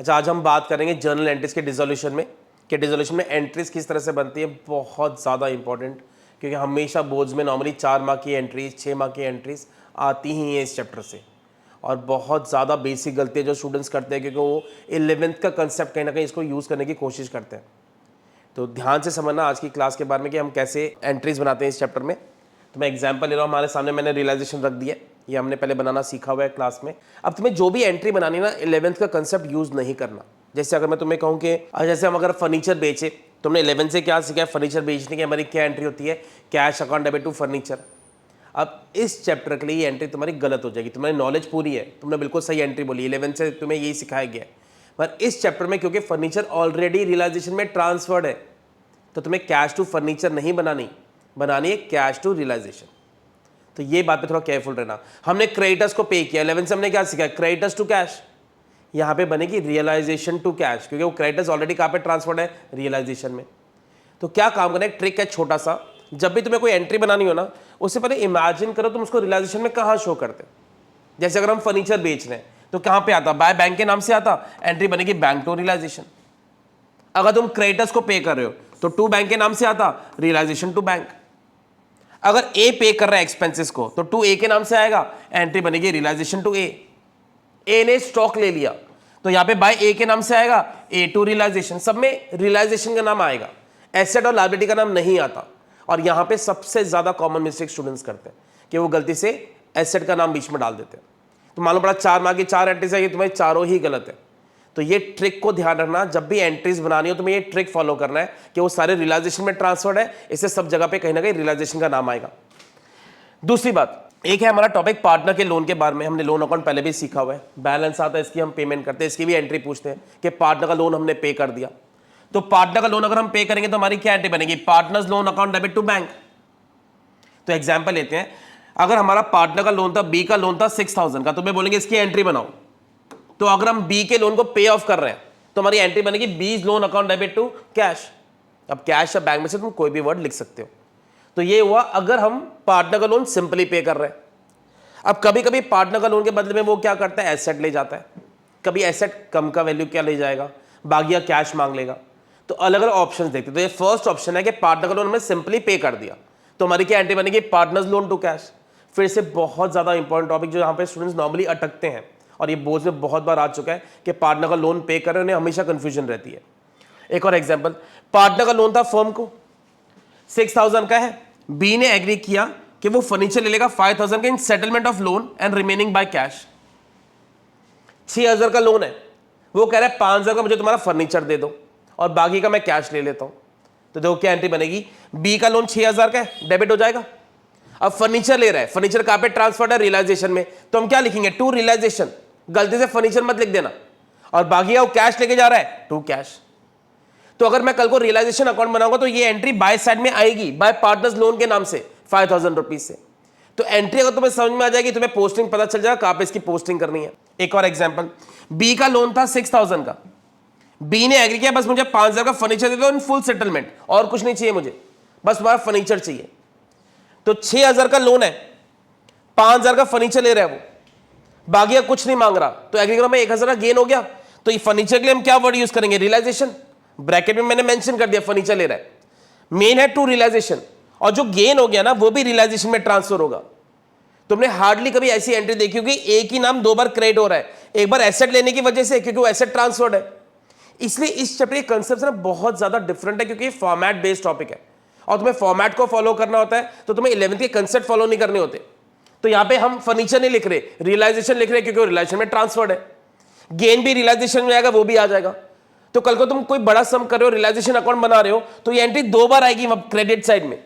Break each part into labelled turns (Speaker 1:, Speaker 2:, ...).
Speaker 1: अच्छा, आज हम बात करेंगे जर्नल एंट्रीज के डिसोल्यूशन में, कि डिसोल्यूशन में एंट्रीज किस तरह से बनती है। बहुत ज़्यादा इंपॉर्टेंट, क्योंकि हमेशा बोर्ड्स में नॉर्मली 4 मार्क की एंट्रीज, 6 मार्क की एंट्रीज आती ही हैं इस चैप्टर से। और बहुत ज़्यादा बेसिक गलतियाँ जो स्टूडेंट्स करते हैं, क्योंकि वो 11th का कंसेप्ट कहीं ना कहीं इसको यूज़ करने की कोशिश करते हैं। तो ध्यान से समझना आज की क्लास के बारे में कि हम कैसे एंट्रीज बनाते हैं इस चैप्टर में। तो मैं एग्जांपल ले रहा हूँ, हमारे सामने मैंने रियलाइजेशन रख दिया, ये हमने पहले बनाना सीखा हुआ है क्लास में। अब तुम्हें जो भी एंट्री बनानी है ना, 11th का कंसेप्ट यूज़ नहीं करना। जैसे अगर मैं तुम्हें कहूँ कि जैसे हम अगर फर्नीचर बेचे, तुमने 11th से क्या सीखा है, फर्नीचर बेचने की हमारी क्या एंट्री होती है, cash account debit to furniture. अब इस चैप्टर के लिए ये एंट्री तुम्हारी गलत हो जाएगी। तुम्हारी नॉलेज पूरी है, तुमने बिल्कुल सही एंट्री बोली, 11th से तुम्हें यही सिखाया गया है। पर इस चैप्टर में क्योंकि फर्नीचर ऑलरेडी रियलाइजेशन में ट्रांसफर्ड है, तो तुम्हें कैश टू फर्नीचर नहीं बनानी है कैश टू रियलाइजेशन। तो ये बात पे थोड़ा केयरफुल रहना। हमने क्रेडिटर्स को पे किया, 11 से हमने क्या सीखा, क्रेडिटर्स टू कैश। यहाँ पे बनेगी रियलाइजेशन टू कैश, क्योंकि वो क्रेडिटर्स ऑलरेडी कहाँ पे ट्रांसफर्ड है, रियलाइजेशन में। तो क्या काम करना है, ट्रिक है छोटा सा। जब भी तुम्हें कोई एंट्री बनानी हो ना, उससे पहले इमेजिन करो तुम उसको रियलाइजेशन में कहाँ शो करते। जैसे अगर हम फर्नीचर बेच रहे हैं तो कहाँ पे आता, बाय बैंक के नाम से आता, एंट्री बनेगी बैंक टू रियलाइजेशन। अगर तुम क्रेडिटर्स को पे कर रहे हो तो टू बैंक के नाम से आता, रियलाइजेशन टू बैंक। अगर ए पे कर रहा है एक्सपेंसेस को तो टू ए के नाम से आएगा, एंट्री बनेगी रियलाइजेशन टू ए। ए ने स्टॉक ले लिया तो यहां पे बाय ए के नाम से आएगा, ए टू रियलाइजेशन। सब में रियलाइजेशन का नाम आएगा, एसेट और लायबिलिटी का नाम नहीं आता। और यहां पे सबसे ज्यादा कॉमन मिस्टेक स्टूडेंट्स करते हैं कि वो गलती से एसेट का नाम बीच में डाल देते हैं। तो मालूम पड़ा 4 मार्क की 4 एंट्रीज है, ये तुम्हारी चारों ही गलत है। तो ये ट्रिक को ध्यान रखना, जब भी एंट्रीज बनानी हो तुम्हें ये ट्रिक फॉलो करना है कि वो सारे रियलाइजेशन में ट्रांसफर्ड है, इससे सब जगह पे कहीं ना कहीं रियलाइजेशन का नाम आएगा। दूसरी बात, एक है हमारा टॉपिक पार्टनर के लोन के बारे में। हमने लोन अकाउंट पहले भी सीखा हुआ है, बैलेंस आता है, इसकी हम पेमेंट करते हैं, इसकी भी एंट्री पूछते हैं कि पार्टनर का लोन हमने पे कर दिया। तो पार्टनर का लोन अगर हम पे करेंगे तो हमारी क्या एंट्री बनेगी, partners loan account debit to bank. तो एग्जाम्पल लेते हैं, अगर हमारा पार्टनर का लोन था, बी का लोन था 6000 का, तो मैं बोलेंगे इसकी एंट्री बनाओ। तो अगर हम बी के लोन को पे ऑफ कर रहे हैं तो हमारी एंट्री बनेगी B's loan account debit to cash. अब कैश या बैंक में से तुम कोई भी वर्ड लिख सकते हो। तो ये हुआ अगर हम पार्टनर का लोन सिंपली पे कर रहे हैं। अब कभी कभी पार्टनर का लोन के बदले में वो क्या करता है, एसेट ले जाता है। कभी एसेट कम का वैल्यू क्या ले जाएगा, बाकिया कैश मांग लेगा। तो अलग अलग ऑप्शन देखते हैं। तो ये फर्स्ट ऑप्शन है कि पार्टनर का लोन हमने सिंपली पे कर दिया, तो हमारी क्या एंट्री बनेगी, पार्टनर्स लोन टू कैश। फिर से बहुत ज्यादा इंपॉर्टेंट टॉपिक जो यहाँ पे स्टूडेंट्स नॉर्मली अटकते हैं, और ये बोर्ड में बहुत बार आ चुका है कि पार्टनर का लोन पे कर रहे हैं, उन्हें हमेशा कंफ्यूजन रहती है। एक और एग्जांपल, पार्टनर का लोन था फर्म को 6000 का है, बी ने एग्री किया कि वो फर्नीचर ले लेगा 5000 का in settlement of loan and remaining by cash. 6000 का लोन है, वो कह रहा है 5000 का मुझे तुम्हारा फर्नीचर दे दो और बाकी का मैं कैश ले लेता हूं। तो देखो क्या एंट्री बनेगी, बी का लोन 6000 का है, डेबिट हो जाएगा। अब फर्नीचर ले रहा है, फर्नीचर कहां पे ट्रांसफर्ड है, रियलाइजेशन में, तो हम क्या लिखेंगे, टू रियलाइजेशन। गलती से फर्नीचर मत लिख देना। और बाकी वो कैश लेके जा रहा है, टू कैश। तो अगर मैं कल को रियलाइजेशन अकाउंट बनाऊंगा तो ये एंट्री बाय साइड में आएगी, बाय पार्टनर्स लोन के नाम से 5000 रुपीज से। तो एंट्री अगर तुम्हें समझ में आ जाएगी, तुम्हें पोस्टिंग पता चल जाएगा कहां पे इसकी पोस्टिंग करनी है। एक और एग्जांपल, बी का लोन था 6000 का, बी ने एग्री किया बस मुझे 5000 का फर्नीचर दे दो इन फुल सेटलमेंट, और कुछ नहीं चाहिए मुझे, बस तुम्हारा फर्नीचर चाहिए। तो 6000 का लोन है, 5000 का फर्नीचर ले रहा है वो, बाकी कुछ नहीं मांग रहा। तो एग्री में 1000 का गेन हो गया। तो ये फर्नीचर के लिए हम क्या वर्ड यूज करेंगे, रियलाइजेशन। ब्रैकेट में मैंने मेंशन कर दिया फर्नीचर ले रहा है, मेन है टू रियलाइजेशन, और जो गेन हो गया ना वो भी रियलाइजेशन में ट्रांसफर होगा। तुमने हार्डली कभी ऐसी एंट्री देखी होगी एक ही नाम 2 बार क्रेडिट हो रहा है, एक बार एसेट लेने की वजह से, क्योंकि वो एसेट ट्रांसफर्ड है। इसलिए इस चैप्टर के कंसेप्ट ना बहुत ज्यादा डिफरेंट है, क्योंकि ये फॉर्मेट बेस्ड टॉपिक है और तुम्हें फॉर्मेट को फॉलो करना होता है, तो तुम्हें 11th के कंसेप्ट फॉलो नहीं करने होते। तो यहां पे हम फर्नीचर नहीं लिख रहे, रियलाइजेशन लिख रहे, क्योंकि रियलाइजेशन में ट्रांसफर्ड है। गेन भी रियलाइजेशन में आएगा, वो भी आ जाएगा। तो कल को तुम कोई बड़ा सम कर रहे हो, रियलाइजेशन अकाउंट बना रहे हो, तो ये एंट्री 2 बार आएगी क्रेडिट साइड में।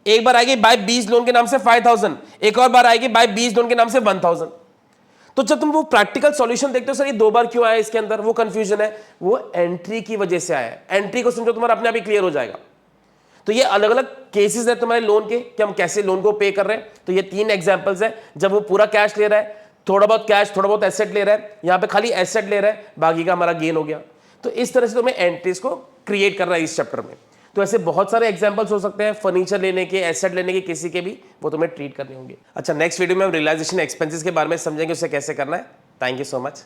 Speaker 1: एक बार आएगी बाय बीज लोन के नाम से 5000, एक और बार आएगी बाय बीज लोन के नाम से 1000। तो जब तुम वो प्रैक्टिकल सॉल्यूशन देखते हो, सर ये 2 बार क्यों आया इसके अंदर, वो कंफ्यूजन है, वो एंट्री की वजह से आया है। एंट्री को समझो, तुम्हारा अपने आप ही क्लियर हो जाएगा। तो ये अलग अलग केसेस है तुम्हारे लोन के कि हम कैसे लोन को पे कर रहे हैं। तो ये 3 एग्जांपल्स है, जब वो पूरा कैश ले रहा है, थोड़ा बहुत कैश, थोड़ा बहुत एसेट ले रहा है, यहाँ पे खाली एसेट ले रहा है, बाकी का हमारा गेन हो गया। तो इस तरह से तुम्हें एंट्रीज को क्रिएट करना है इस चैप्टर में। तो ऐसे बहुत सारे एग्जांपल्स हो सकते हैं, फर्नीचर लेने के, एसेट लेने के, किसी के भी, वो तुम्हें ट्रीट करने होंगे। अच्छा, नेक्स्ट वीडियो में हम रियलाइजेशन एक्सपेंसेस के बारे में समझेंगे, उसे कैसे करना है। Thank you so much.